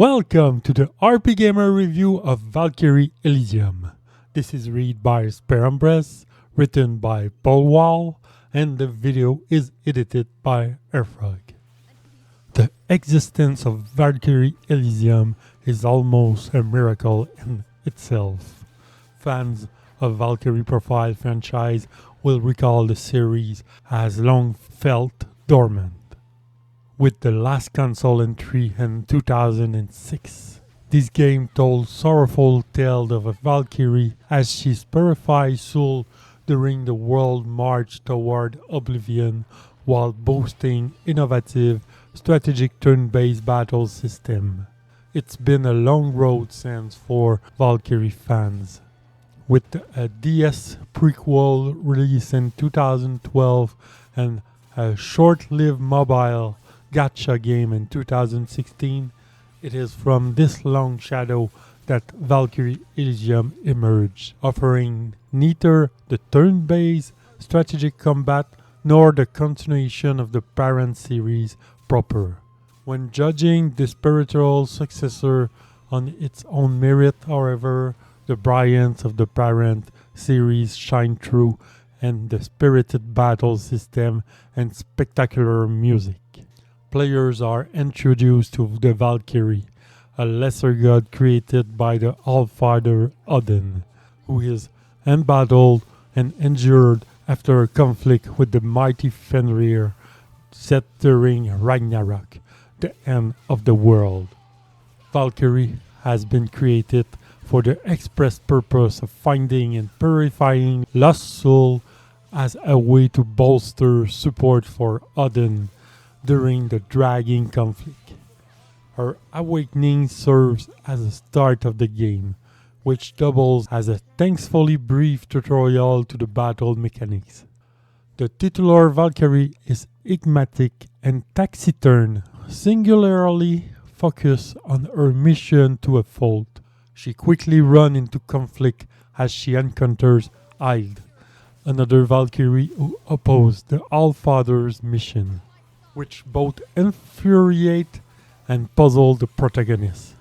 Welcome to the RPGamer review of Valkyrie Elysium. This is read by Sperumbres, written by Paul Wall, and the video is edited by Airfrog. The existence of Valkyrie Elysium is almost a miracle in itself. Fans of Valkyrie Profile franchise will recall the series has long felt dormant, with the last console entry in 2006. This game told sorrowful tale of a Valkyrie as she purifies soul during the world march toward oblivion while boasting innovative strategic turn-based battle system. It's been a long road since for Valkyrie fans. With a DS prequel release in 2012 and a short-lived mobile gacha game in 2016, it is from this long shadow that Valkyrie Elysium emerged, offering neither the turn-based strategic combat nor the continuation of the parent series proper. When judging the spiritual successor on its own merit, however, the brilliance of the parent series shine through, and the spirited battle system and spectacular music. Players are introduced to the Valkyrie, a lesser god created by the Allfather Odin, who is embattled and injured after a conflict with the mighty Fenrir set during Ragnarok, the end of the world. Valkyrie has been created for the express purpose of finding and purifying lost soul as a way to bolster support for Odin during the dragging conflict. Her awakening serves as the start of the game, which doubles as a thankfully brief tutorial to the battle mechanics. The titular Valkyrie is enigmatic and taciturn, singularly focused on her mission to a fault. She quickly runs into conflict as she encounters Hyde, another Valkyrie who opposes the Allfather's mission, which both infuriate and puzzle the protagonist.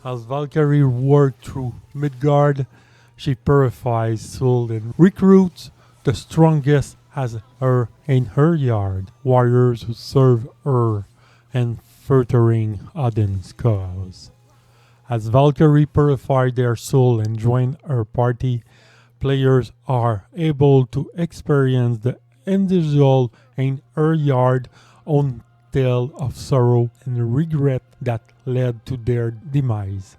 As Valkyrie works through Midgard, she purifies soul and recruits the strongest as her in her yard, warriors who serve her and furthering Odin's cause. As Valkyrie purify their soul and join her party, players are able to experience the individual in her yard own tale of sorrow and regret that led to their demise.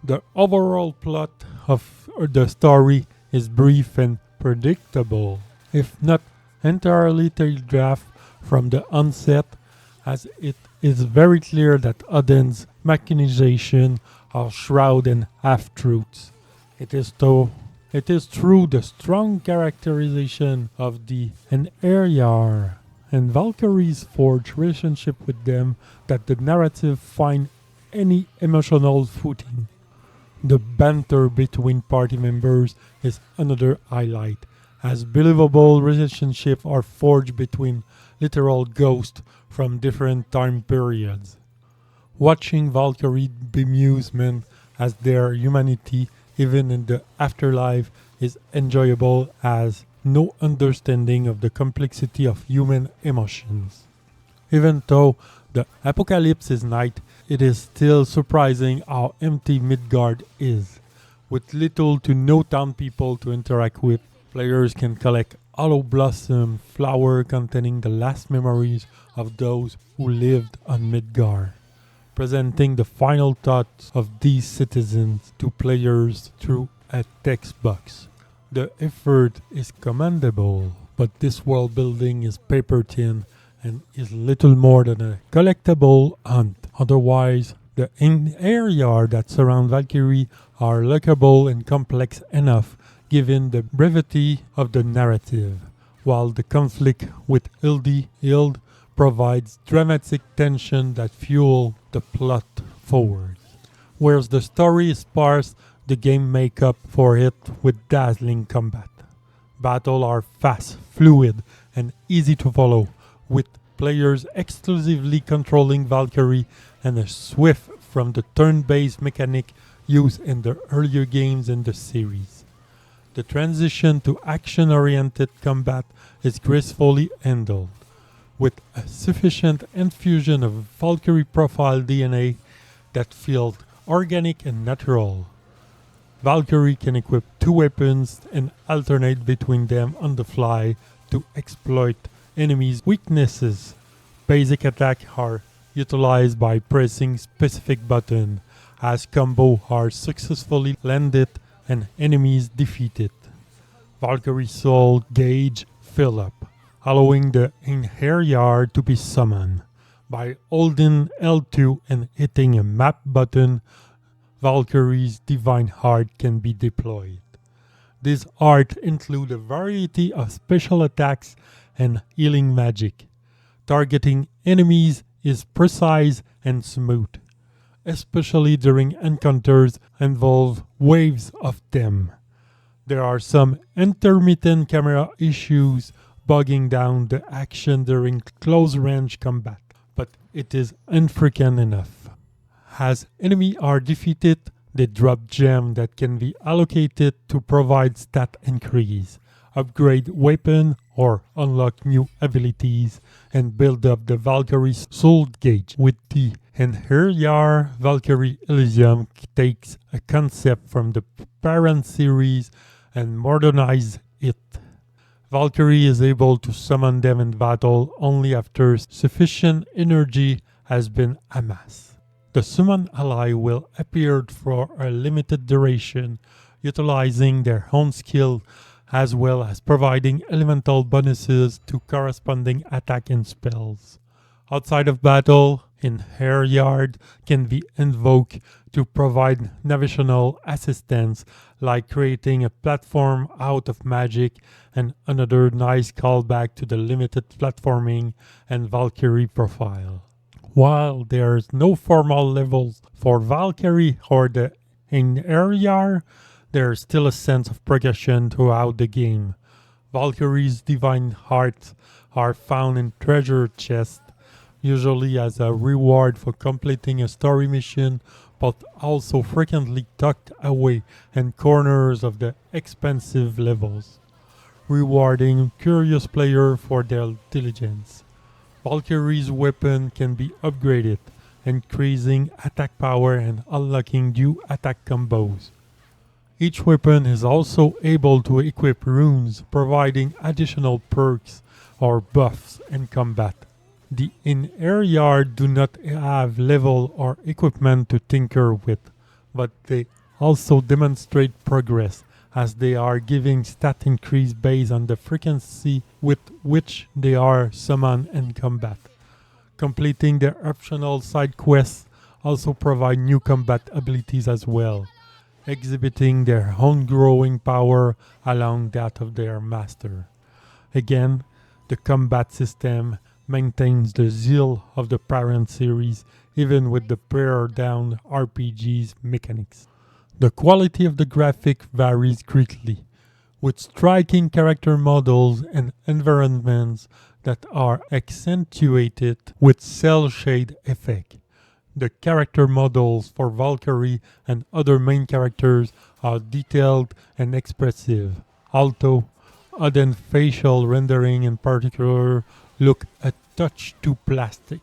The overall plot of the story is brief and predictable, if not entirely telegraphed from the onset, as it is very clear that Odin's machinization are shrouded in half-truths. It is through the strong characterization of the Aeryar and Valkyrie's forged relationship with them that the narrative finds any emotional footing. The banter between party members is another highlight, as believable relationships are forged between literal ghosts from different time periods. Watching Valkyrie bemusement as their humanity, even in the afterlife, is enjoyable as no understanding of the complexity of human emotions. Even though the apocalypse is night, it is still surprising how empty Midgard is. With little to no town people to interact with, players can collect hollow blossom flower containing the last memories of those who lived on Midgard, presenting the final thoughts of these citizens to players through a text box. The effort is commendable, but this world building is paper thin and is little more than a collectible hunt. Otherwise, the area that surround Valkyrie are lookable and complex enough given the brevity of the narrative, while the conflict with Hilde provides dramatic tension that fuel the plot forward. Whereas the story is sparse, the game make up for it with dazzling combat. Battles are fast, fluid, and easy to follow, with players exclusively controlling Valkyrie and a swift from the turn-based mechanic used in the earlier games in the series. The transition to action-oriented combat is gracefully handled, with a sufficient infusion of Valkyrie profile DNA that feels organic and natural. Valkyrie can equip two weapons and alternate between them on the fly to exploit enemies' weaknesses. Basic attacks are utilized by pressing specific buttons, as combos are successfully landed and enemies defeated. Valkyrie's soul gauge fill up, allowing the Inheriar to be summoned. By holding L2 and hitting a map button, Valkyrie's divine heart can be deployed. This art includes a variety of special attacks and healing magic. Targeting enemies is precise and smooth, especially during encounters involve waves of them. There are some intermittent camera issues bogging down the action during close-range combat, but it is infrequent enough. As enemies are defeated, they drop gems that can be allocated to provide stat increase, upgrade weapon, or unlock new abilities, and build up the Valkyrie's soul gauge. With the Inheriar, Valkyrie Elysium takes a concept from the parent series and modernizes it. Valkyrie is able to summon them in battle only after sufficient energy has been amassed. The summoned ally will appear for a limited duration, utilizing their own skill as well as providing elemental bonuses to corresponding attack and spells. Outside of battle, Inheriar can be invoked to provide navigational assistance, like creating a platform out of magic, and another nice callback to the limited platforming and Valkyrie profile. While there's no formal levels for Valkyrie or the Inheriar, there's still a sense of progression throughout the game. Valkyrie's divine hearts are found in treasure chests, usually as a reward for completing a story mission, but also frequently tucked away in corners of the expansive levels, rewarding curious players for their diligence. Valkyrie's weapon can be upgraded, increasing attack power and unlocking new attack combos. Each weapon is also able to equip runes, providing additional perks or buffs in combat. The Inheriar do not have level or equipment to tinker with, but they also demonstrate progress, as they are giving stat increase based on the frequency with which they are summoned in combat. Completing their optional side quests also provide new combat abilities as well, exhibiting their own growing power along that of their master. Again, the combat system maintains the zeal of the parent series, even with the pared-down RPG's mechanics. The quality of the graphic varies greatly, with striking character models and environments that are accentuated with cel shade effect. The character models for Valkyrie and other main characters are detailed and expressive, although Odin's facial rendering in particular look a touch too plastic.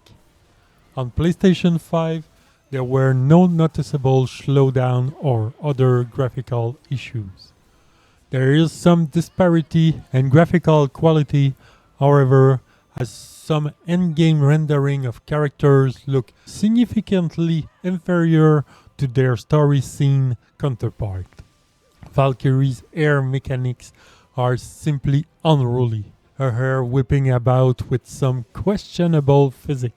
On PlayStation 5, there were no noticeable slowdown or other graphical issues. There is some disparity in graphical quality, however, as some in-game rendering of characters look significantly inferior to their story scene counterpart. Valkyrie's air mechanics are simply unruly, her hair whipping about with some questionable physics.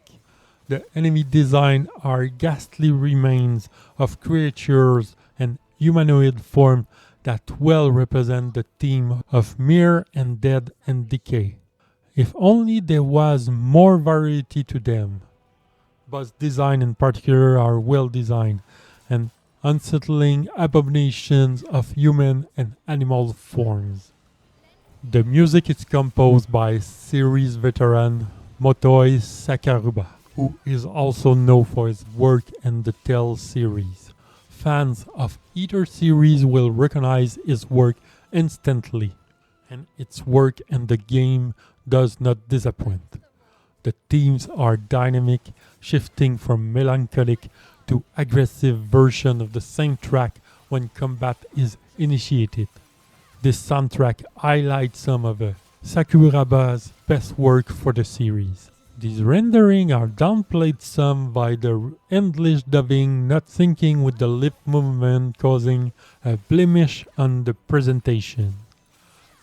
The enemy design are ghastly remains of creatures and humanoid form that well represent the theme of mere and death and decay. If only there was more variety to them. Boss design in particular are well designed, and unsettling abominations of human and animal forms. The music is composed by series veteran Motoi Sakaruba. who is also known for his work in the Tales series. Fans of either series will recognize his work instantly, and its work in the game does not disappoint. The themes are dynamic, shifting from melancholic to aggressive version of the same track when combat is initiated. This soundtrack highlights some of Sakuraba's best work for the series. These renderings are downplayed some by the English dubbing not syncing with the lip movement, causing a blemish on the presentation.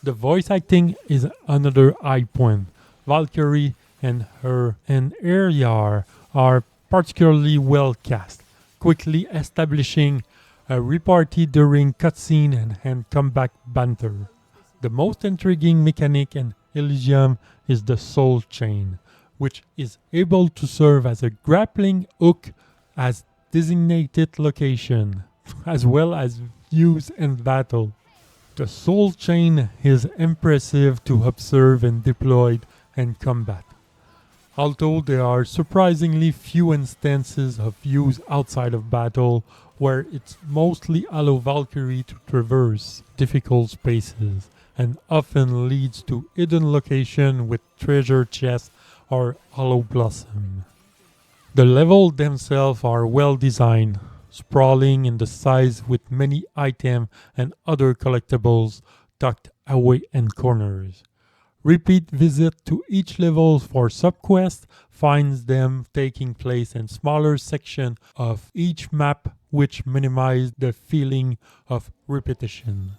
The voice acting is another high point. Valkyrie and her and Eryar are particularly well cast, quickly establishing a repartee during cutscene and combat banter. The most intriguing mechanic in Elysium is the soul chain, which is able to serve as a grappling hook as designated location, as well as used in battle. The soul chain is impressive to observe and deploy in combat, although there are surprisingly few instances of use outside of battle where it's mostly allow Valkyrie to traverse difficult spaces and often leads to hidden location with treasure chests or hollow blossom. The levels themselves are well designed, sprawling in the size with many items and other collectibles tucked away in corners. Repeat visit to each level for subquests finds them taking place in smaller sections of each map, which minimize the feeling of repetition.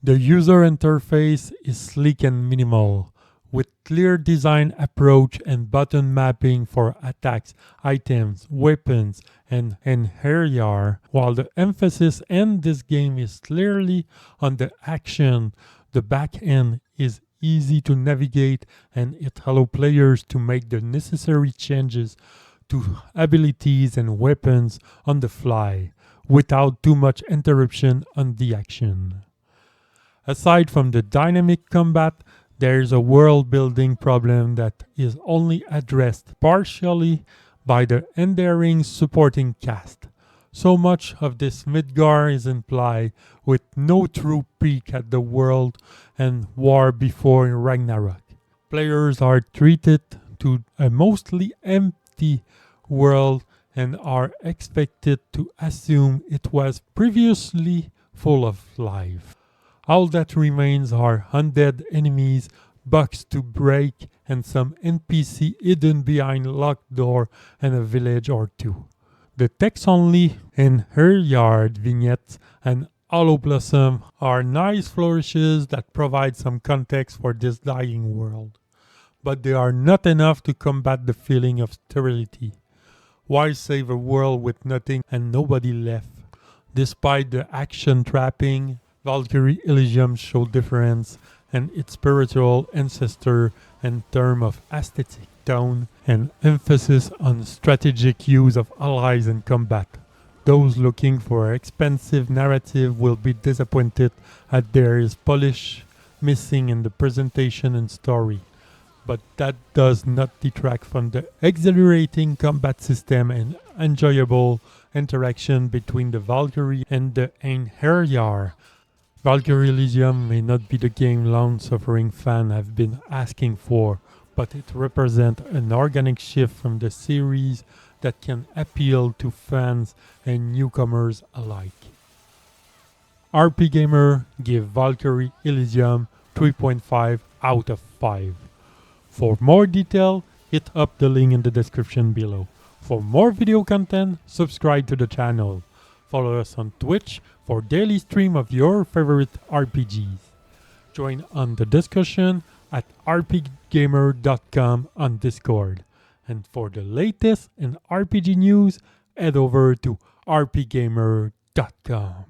The user interface is sleek and minimal, with clear design approach and button mapping for attacks, items, weapons, and area, while the emphasis in this game is clearly on the action. The back end is easy to navigate and it allows players to make the necessary changes to abilities and weapons on the fly without too much interruption on the action. Aside from the dynamic combat, there is a world building problem that is only addressed partially by the endearing supporting cast. So much of this Midgar is implied with no true peek at the world and war before Ragnarok. Players are treated to a mostly empty world and are expected to assume it was previously full of life. All that remains are undead enemies, bugs to break, and some NPC hidden behind locked door and a village or two. The text-only and her yard vignettes and Hollow Blossom are nice flourishes that provide some context for this dying world, but they are not enough to combat the feeling of sterility. Why save a world with nothing and nobody left? Despite the action trapping, Valkyrie Elysium show difference and its spiritual ancestor in terms of aesthetic tone and emphasis on strategic use of allies in combat. Those looking for an expansive narrative will be disappointed as there is polish missing in the presentation and story. But that does not detract from the exhilarating combat system and enjoyable interaction between the Valkyrie and the Einherjar. Valkyrie Elysium may not be the game long-suffering fans have been asking for, but it represents an organic shift from the series that can appeal to fans and newcomers alike. RPGamer gave Valkyrie Elysium 3.5 out of 5. For more detail, hit up the link in the description below. For more video content, subscribe to the channel. Follow us on Twitch for daily stream of your favorite RPGs. Join on the discussion at rpgamer.com on Discord. And for the latest in RPG news, head over to rpgamer.com.